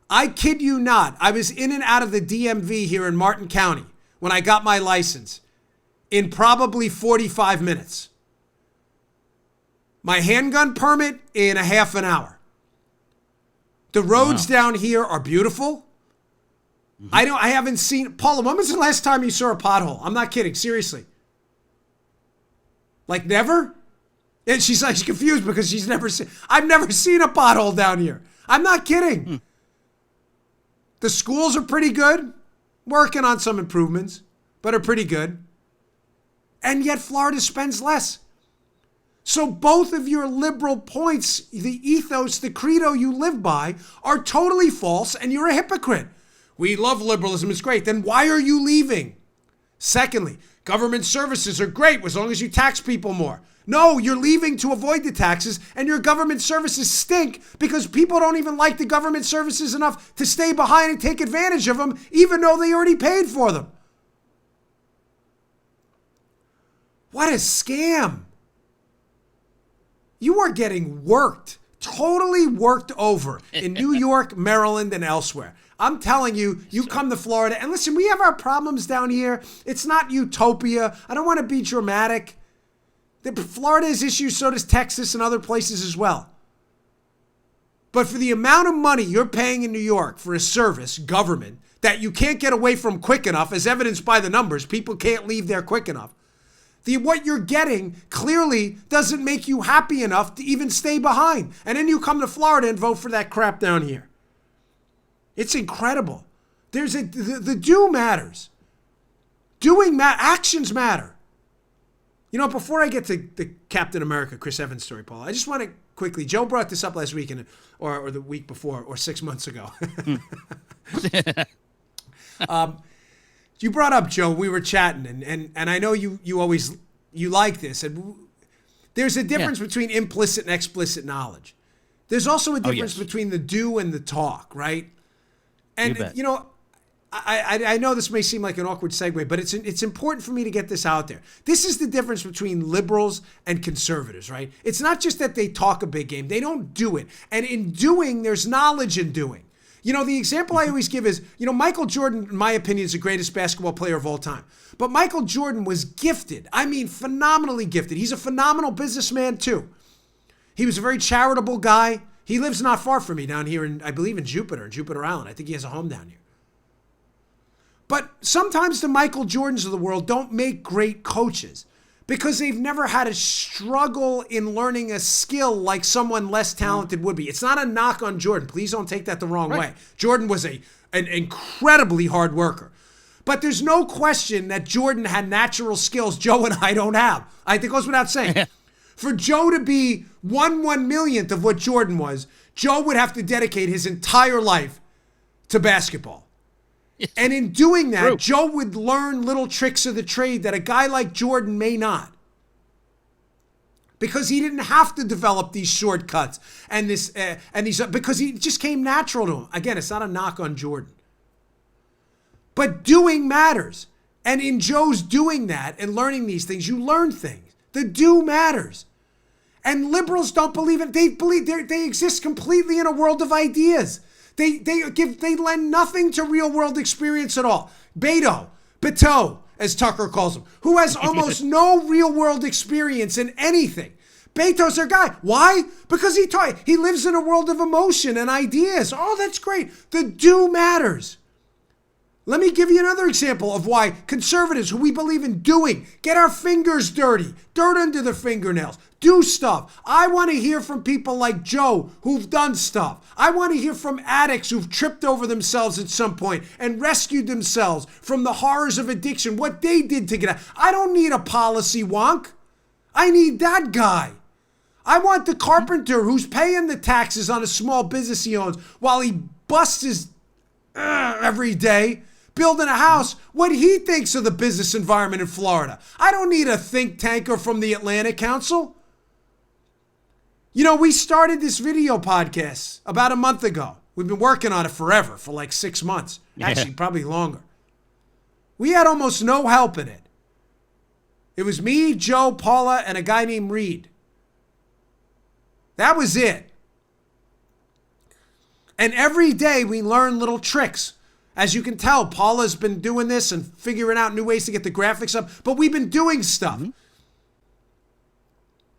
I kid you not. I was in and out of the DMV here in Martin County when I got my license in probably 45 minutes. My handgun permit in a half an hour. The roads down here are beautiful. I haven't seen, Paula, when was the last time you saw a pothole? I'm not kidding, seriously. Like never? And she's like, she's confused because I've never seen a pothole down here. I'm not kidding. The schools are pretty good, working on some improvements, but are pretty good. And yet Florida spends less. So both of your liberal points, the ethos, the credo you live by, are totally false, and you're a hypocrite. We love liberalism, it's great. Then why are you leaving? Secondly, government services are great as long as you tax people more. No, you're leaving to avoid the taxes, and your government services stink because people don't even like the government services enough to stay behind and take advantage of them, even though they already paid for them. What a scam. You are getting worked, totally worked over in New York, Maryland, and elsewhere. I'm telling you, you come to Florida, and listen, we have our problems down here. It's not utopia. I don't want to be dramatic. Florida has issues, so does Texas and other places as well. But for the amount of money you're paying in New York for a service, government, that you can't get away from quick enough, as evidenced by the numbers, people can't leave there quick enough. What you're getting clearly doesn't make you happy enough to even stay behind. And then you come to Florida and vote for that crap down here. It's incredible. The do matters. Actions matter. You know, before I get to the Captain America, Chris Evans story, Paul, I just want to quickly, Joe brought this up last week or the week before or 6 months ago. You brought up, Joe, we were chatting, and I know you always, you like this. And there's a difference between implicit and explicit knowledge. There's also a difference between the do and the talk, right? And, you know, I know this may seem like an awkward segue, but it's important for me to get this out there. This is the difference between liberals and conservatives, right? It's not just that they talk a big game. They don't do it. And in doing, there's knowledge in doing. You know, the example I always give is, you know, Michael Jordan, in my opinion, is the greatest basketball player of all time. But Michael Jordan was gifted. I mean, phenomenally gifted. He's a phenomenal businessman, too. He was a very charitable guy. He lives not far from me down here in, I believe, in Jupiter Island. I think he has a home down here. But sometimes the Michael Jordans of the world don't make great coaches because they've never had a struggle in learning a skill like someone less talented would be. It's not a knock on Jordan. Please don't take that the wrong way. Jordan was an incredibly hard worker. But there's no question that Jordan had natural skills Joe and I don't have. I think it goes without saying. For Joe to be 1/1,000,000th of what Jordan was, Joe would have to dedicate his entire life to basketball. And in doing that, Joe would learn little tricks of the trade that a guy like Jordan may not. Because he didn't have to develop these shortcuts and these because he just came natural to him. Again, it's not a knock on Jordan. But doing matters. And in Joe's doing that and learning these things, you learn things. The do matters. And liberals don't believe it. They believe they exist completely in a world of ideas. They lend nothing to real world experience at all. Beto, as Tucker calls him, who has almost no real world experience in anything. Beto's their guy. Why? Because he lives in a world of emotion and ideas. Oh, that's great. The do matters. Let me give you another example of why conservatives, who we believe in doing, get our fingers dirty, dirt under their fingernails, do stuff. I want to hear from people like Joe who've done stuff. I want to hear from addicts who've tripped over themselves at some point and rescued themselves from the horrors of addiction, what they did to get out. I don't need a policy wonk. I need that guy. I want the carpenter who's paying the taxes on a small business he owns while he busts his every day building a house, what he thinks of the business environment in Florida. I don't need a think tanker from the Atlantic Council. You know, we started this video podcast about a month ago. We've been working on it forever, for like 6 months. Actually, probably longer. We had almost no help in it. It was me, Joe, Paula, and a guy named Reed. That was it. And every day we learn little tricks. As you can tell, Paula's been doing this and figuring out new ways to get the graphics up, but we've been doing stuff.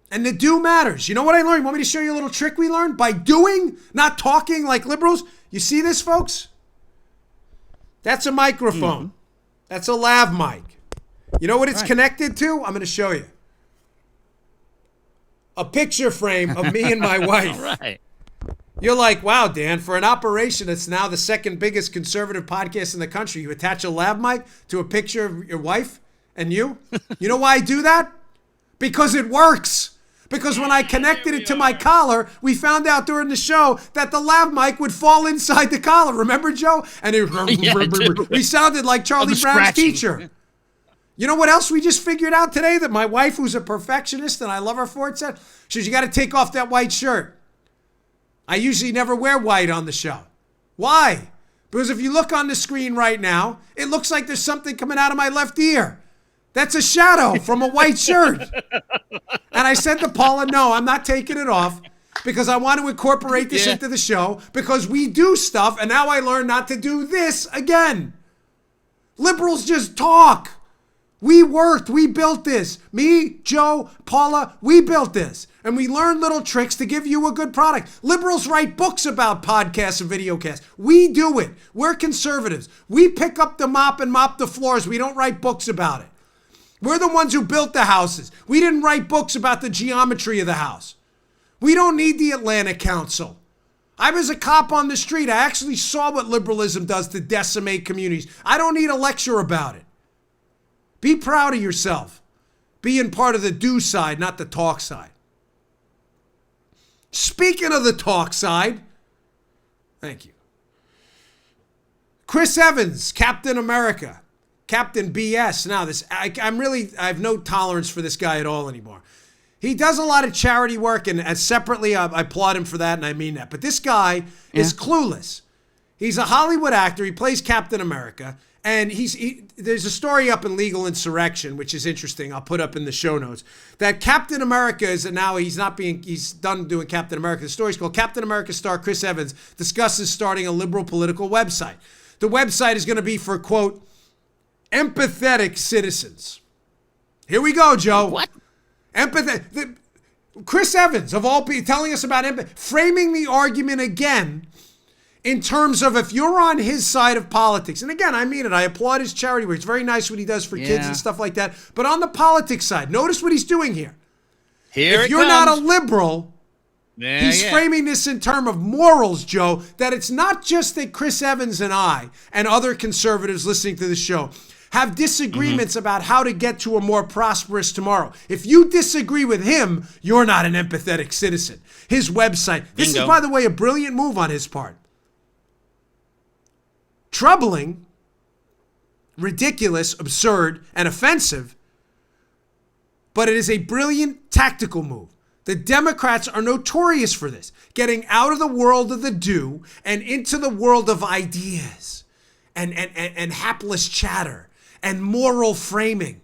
And the do matters. You know what I learned? Want me to show you a little trick we learned? By doing, not talking like liberals. You see this, folks? That's a microphone. That's a lav mic. You know what it's connected to? I'm going to show you. A picture frame of me and my wife. All right. You're like, wow, Dan, for an operation that's now the second biggest conservative podcast in the country, you attach a lav mic to a picture of your wife and you? You know why I do that? Because it works. Because when I connected it to my collar, we found out during the show that the lav mic would fall inside the collar. Remember, Joe? And we sounded like Charlie Brown's teacher. You know what else we just figured out today? That my wife, who's a perfectionist, and I love her for it, said, she says, you got to take off that white shirt. I usually never wear white on the show. Why? Because if you look on the screen right now, it looks like there's something coming out of my left ear. That's a shadow from a white shirt. And I said to Paula, no, I'm not taking it off because I want to incorporate this into the show because we do stuff, and now I learned not to do this again. Liberals just talk. We worked. We built this. Me, Joe, Paula, we built this. And we learned little tricks to give you a good product. Liberals write books about podcasts and videocasts. We do it. We're conservatives. We pick up the mop and mop the floors. We don't write books about it. We're the ones who built the houses. We didn't write books about the geometry of the house. We don't need the Atlanta Council. I was a cop on the street. I actually saw what liberalism does to decimate communities. I don't need a lecture about it. Be proud of yourself. Being part of the do side, not the talk side. Speaking of the talk side, thank you. Chris Evans, Captain America, Captain BS. Now, I have no tolerance for this guy at all anymore. He does a lot of charity work, and as separately, I applaud him for that, and I mean that. But this guy is clueless. He's a Hollywood actor. He plays Captain America. And there's a story up in Legal Insurrection, which is interesting. I'll put up in the show notes that Captain America is now he's done doing Captain America. The story's called Captain America star Chris Evans discusses starting a liberal political website. The website is going to be for, quote, empathetic citizens. Here we go, Joe. What? Chris Evans, of all people, telling us about empathy, framing the argument again in terms of if you're on his side of politics, and again, I mean it, I applaud his charity work. It's very nice what he does for kids and stuff like that. But on the politics side, notice what he's doing here. If you're not a liberal, he's framing this in terms of morals, Joe, that it's not just that Chris Evans and I and other conservatives listening to the show have disagreements about how to get to a more prosperous tomorrow. If you disagree with him, you're not an empathetic citizen. His website, this is, by the way, a brilliant move on his part. Troubling, ridiculous, absurd, and offensive, but it is a brilliant tactical move. The Democrats are notorious for this, getting out of the world of the do and into the world of ideas and hapless chatter and moral framing.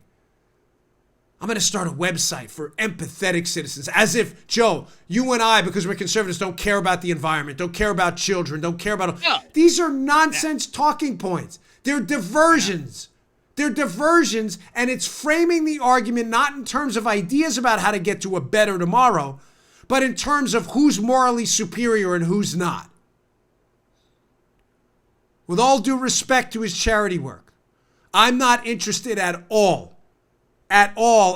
I'm going to start a website for empathetic citizens. As if, Joe, you and I, because we're conservatives, don't care about the environment, don't care about children, don't care about... These are nonsense talking points. They're diversions. They're diversions, and it's framing the argument not in terms of ideas about how to get to a better tomorrow, but in terms of who's morally superior and who's not. With all due respect to his charity work, I'm not interested at all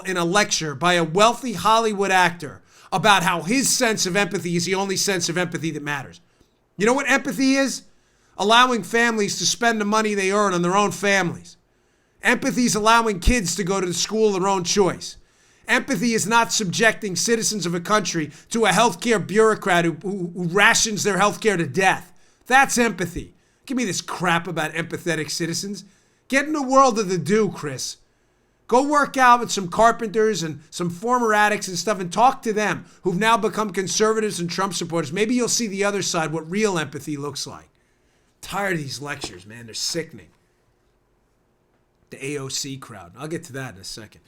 in a lecture by a wealthy Hollywood actor about how his sense of empathy is the only sense of empathy that matters. You know what empathy is? Allowing families to spend the money they earn on their own families. Empathy is allowing kids to go to the school of their own choice. Empathy is not subjecting citizens of a country to a healthcare bureaucrat who rations their healthcare to death. That's empathy. Give me this crap about empathetic citizens. Get in the world of the do, Chris. Go work out with some carpenters and some former addicts and stuff and talk to them who've now become conservatives and Trump supporters. Maybe you'll see the other side, what real empathy looks like. Tired of these lectures, man. They're sickening. The AOC crowd. I'll get to that in a second.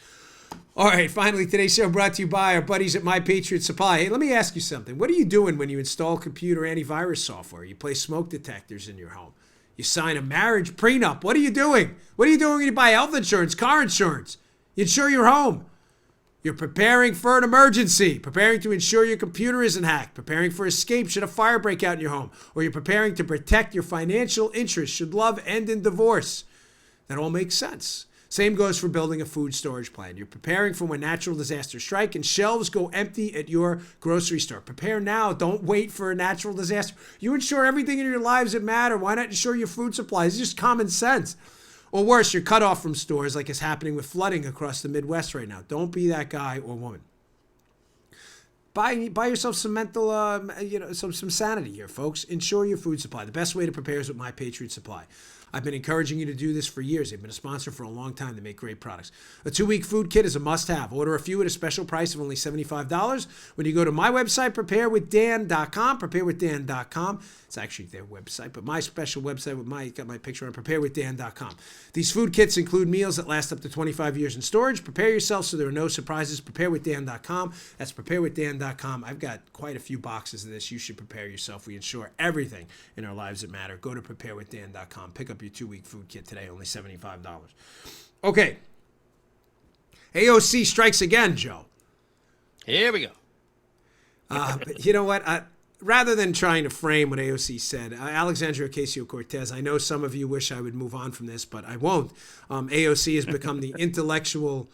All right, finally, today's show brought to you by our buddies at My Patriot Supply. Hey, let me ask you something. What are you doing when you install computer antivirus software? You place smoke detectors in your home. You sign a marriage prenup. What are you doing? What are you doing when you buy health insurance, car insurance? You insure your home. You're preparing for an emergency, preparing to ensure your computer isn't hacked, preparing for escape should a fire break out in your home, or you're preparing to protect your financial interests should love end in divorce. That all makes sense. Same goes for building a food storage plan. You're preparing for when natural disasters strike and shelves go empty at your grocery store. Prepare now. Don't wait for a natural disaster. You insure everything in your lives that matter. Why not insure your food supply? It's just common sense. Or worse, you're cut off from stores like is happening with flooding across the Midwest right now. Don't be that guy or woman. Buy yourself some mental, some sanity here, folks. Insure your food supply. The best way to prepare is with My Patriot Supply. I've been encouraging you to do this for years. They've been a sponsor for a long time. They make great products. A 2-week food kit is a must-have. Order a few at a special price of only $75. When you go to my website, preparewithdan.com, preparewithdan.com. It's actually their website, but my special website got my picture on preparewithdan.com. These food kits include meals that last up to 25 years in storage. Prepare yourself so there are no surprises. Preparewithdan.com. That's preparewithdan.com. I've got quite a few boxes of this. You should prepare yourself. We insure everything in our lives that matter. Go to preparewithdan.com. Pick up your 2-week food kit today, only $75. Okay. AOC strikes again, Joe. Here we go. But you know what? Rather than trying to frame what AOC said, Alexandria Ocasio-Cortez, I know some of you wish I would move on from this, but I won't. AOC has become the intellectual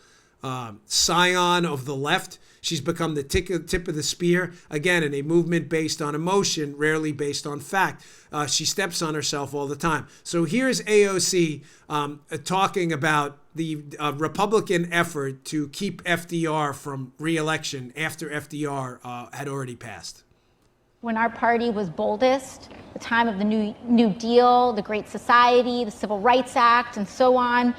scion of the left. She's become the tip of the spear, again, in a movement based on emotion, rarely based on fact. She steps on herself all the time. So here's AOC talking about the Republican effort to keep FDR from re-election after FDR had already passed. When our party was boldest, the time of the New Deal, the Great Society, the Civil Rights Act, and so on,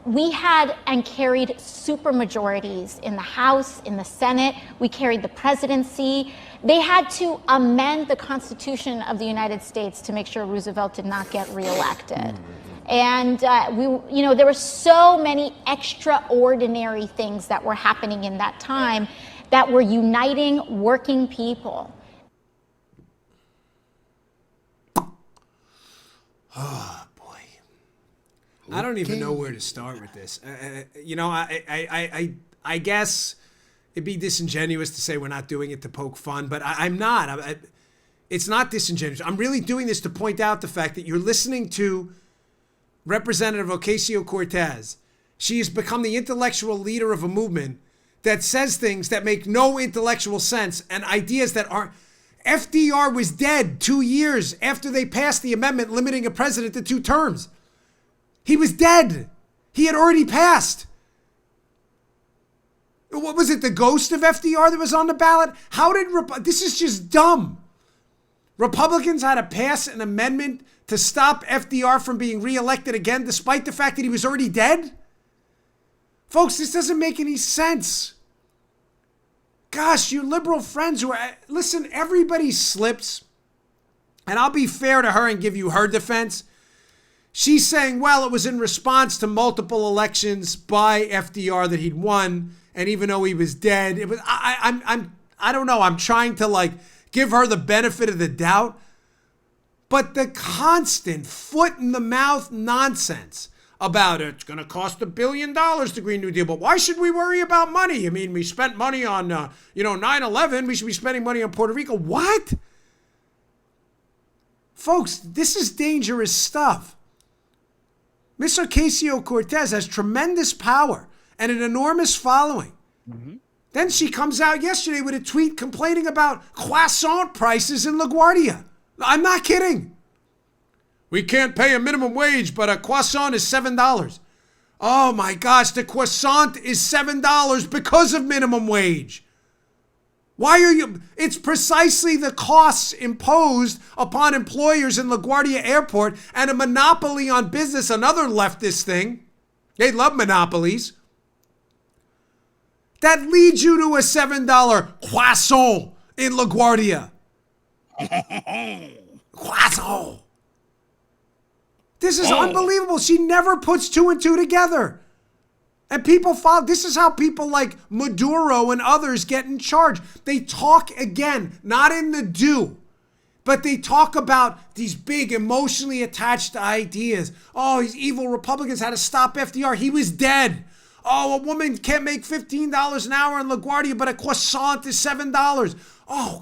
we had and carried supermajorities in the House, in the Senate. We carried the presidency. They had to amend the Constitution of the United States to make sure Roosevelt did not get reelected. And there were so many extraordinary things that were happening in that time that were uniting working people. Oh, boy. I don't even know where to start with this. I guess it'd be disingenuous to say we're not doing it to poke fun, but I'm not. It's not disingenuous. I'm really doing this to point out the fact that you're listening to Representative Ocasio-Cortez. She has become the intellectual leader of a movement that says things that make no intellectual sense and ideas that aren't. FDR was dead 2 years after they passed the amendment limiting a president to 2 terms. He was dead. He had already passed. What was it, the ghost of FDR that was on the ballot? This is just dumb. Republicans had to pass an amendment to stop FDR from being reelected again, despite the fact that he was already dead? Folks, this doesn't make any sense. Gosh, you liberal friends listen, everybody slips. And I'll be fair to her and give you her defense. She's saying, well, it was in response to multiple elections by FDR that he'd won. And even though he was dead, it was, I don't know. I'm trying to give her the benefit of the doubt. But the constant foot in the mouth nonsense about it's going to cost $1 billion, the Green New Deal. But why should we worry about money? I mean, we spent money on, 9/11. We should be spending money on Puerto Rico. What? Folks, this is dangerous stuff. Miss Ocasio-Cortez has tremendous power and an enormous following. Mm-hmm. Then she comes out yesterday with a tweet complaining about croissant prices in LaGuardia. I'm not kidding. We can't pay a minimum wage, but a croissant is $7. Oh my gosh, the croissant is $7 because of minimum wage. Why are you? It's precisely the costs imposed upon employers in LaGuardia Airport and a monopoly on business, another leftist thing. They love monopolies. That leads you to a $7 croissant in LaGuardia. Croissant. This is unbelievable. She never puts 2 and 2 together. And people follow. This is how people like Maduro and others get in charge. They talk again, not in the do, but they talk about these big emotionally attached ideas. Oh, these evil Republicans had to stop FDR. He was dead. Oh, a woman can't make $15 an hour in LaGuardia, but a croissant is $7. Oh,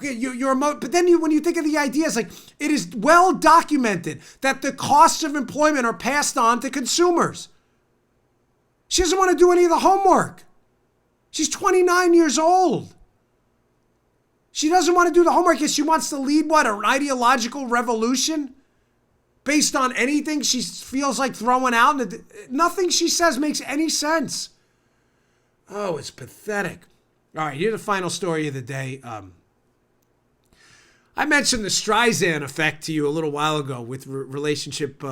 but then when you think of the ideas, it is well documented that the costs of employment are passed on to consumers. She doesn't want to do any of the homework. She's 29 years old. She doesn't want to do the homework because she wants to lead what? An ideological revolution based on anything she feels like throwing out. Nothing she says makes any sense. Oh, it's pathetic. All right, here's the final story of the day. I mentioned the Streisand effect to you a little while ago with relationship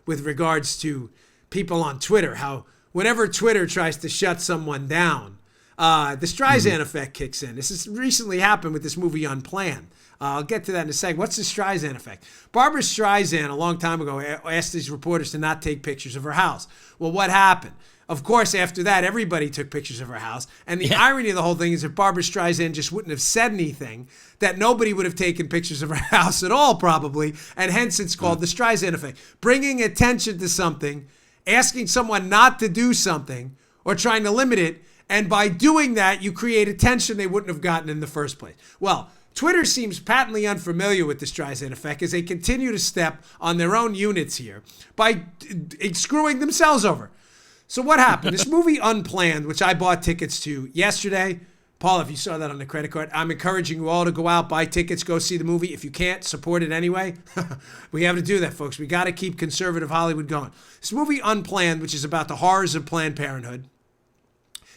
with regards to people on Twitter, how whenever Twitter tries to shut someone down, the Streisand effect kicks in. This has recently happened with this movie Unplanned. I'll get to that in a second. What's the Streisand effect? Barbara Streisand, a long time ago, asked these reporters to not take pictures of her house. Well, what happened? Of course, after that, everybody took pictures of her house. And the irony of the whole thing is if Barbara Streisand just wouldn't have said anything, that nobody would have taken pictures of her house at all, probably. And hence it's called the Streisand effect. Bringing attention to something, asking someone not to do something, or trying to limit it. And by doing that, you create attention they wouldn't have gotten in the first place. Well, Twitter seems patently unfamiliar with the Streisand effect as they continue to step on their own units here by screwing themselves over. So what happened? This movie Unplanned, which I bought tickets to yesterday. Paul, if you saw that on the credit card, I'm encouraging you all to go out, buy tickets, go see the movie. If you can't, support it anyway. We have to do that, folks. We got to keep conservative Hollywood going. This movie Unplanned, which is about the horrors of Planned Parenthood,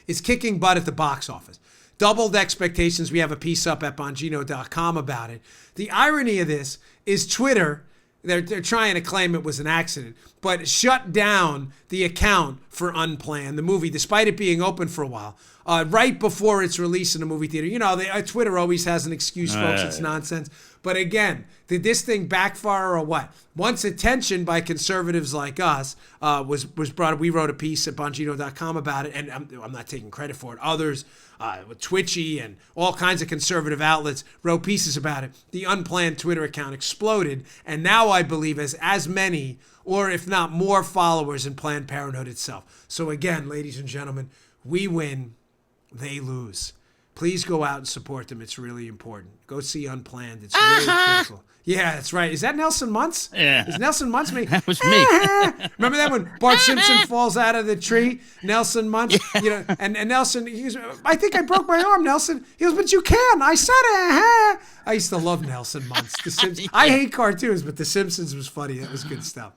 is kicking butt at the box office. Doubled expectations. We have a piece up at Bongino.com about it. The irony of this is Twitter, they're trying to claim it was an accident, but shut down the account for Unplanned, the movie, despite it being open for a while, right before its release in the movie theater. You know, Twitter always has an excuse, folks. It's nonsense. But again, did this thing backfire or what? Once attention by conservatives like us was brought up, we wrote a piece at Bongino.com about it, and I'm not taking credit for it. Others, Twitchy and all kinds of conservative outlets wrote pieces about it. The Unplanned Twitter account exploded, and now I believe as many, or if not more, followers in Planned Parenthood itself. So again, ladies and gentlemen, we win, they lose. Please go out and support them. It's really important. Go see Unplanned. It's really critical. Yeah, that's right. Is that Nelson Muntz? Yeah. Is Nelson Muntz me? That was me. Remember that when Bart Simpson falls out of the tree? Nelson Muntz, you know, and Nelson, he goes, I think I broke my arm, Nelson. He goes, but you can. I said it. I used to love Nelson Muntz. The Simpsons. I hate cartoons, but The Simpsons was funny. That was good stuff.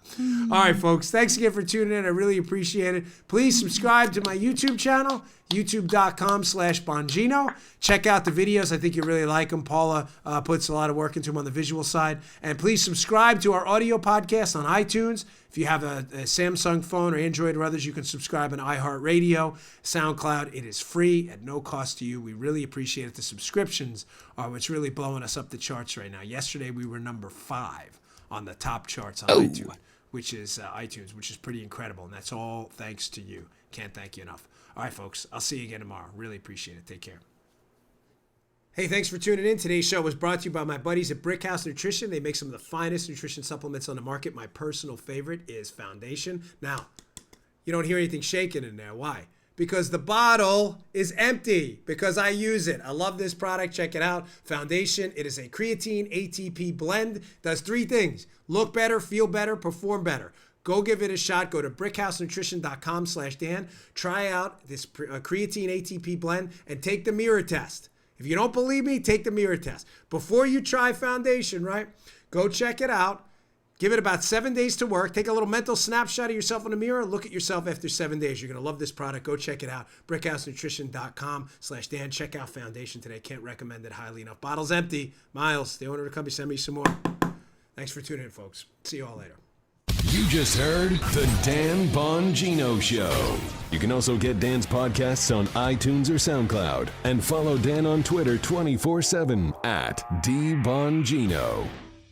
All right, folks. Thanks again for tuning in. I really appreciate it. Please subscribe to my YouTube channel, youtube.com/Bongino. Check out the videos. I think you really like them. Paula puts a lot of work into them on the visual side. And please subscribe to our audio podcast on iTunes. If you have a Samsung phone or Android or others, you can subscribe on iHeartRadio, SoundCloud. It is free at no cost to you. We really appreciate it. The subscriptions are what's really blowing us up the charts right now. Yesterday, we were number 5 on the top charts on iTunes, which is pretty incredible. And that's all thanks to you. Can't thank you enough. All right, folks. I'll see you again tomorrow. Really appreciate it. Take care. Hey, thanks for tuning in. Today's show was brought to you by my buddies at Brickhouse Nutrition. They make some of the finest nutrition supplements on the market. My personal favorite is Foundation. Now, you don't hear anything shaking in there. Why? Because the bottle is empty, because I use it. I love this product. Check it out. Foundation. It is a creatine ATP blend. Does 3 things. Look better, feel better, perform better. Go give it a shot. Go to brickhousenutrition.com/Dan. Try out this creatine ATP blend and take the mirror test. If you don't believe me, take the mirror test. Before you try Foundation, right? Go check it out. Give it about 7 days to work. Take a little mental snapshot of yourself in the mirror. Look at yourself after 7 days. You're going to love this product. Go check it out. brickhousenutrition.com/Dan. Check out Foundation today. Can't recommend it highly enough. Bottle's empty. Miles, the owner of the company, send me some more. Thanks for tuning in, folks. See you all later. You just heard The Dan Bongino Show. You can also get Dan's podcasts on iTunes or SoundCloud. And follow Dan on Twitter 24/7 @DBongino.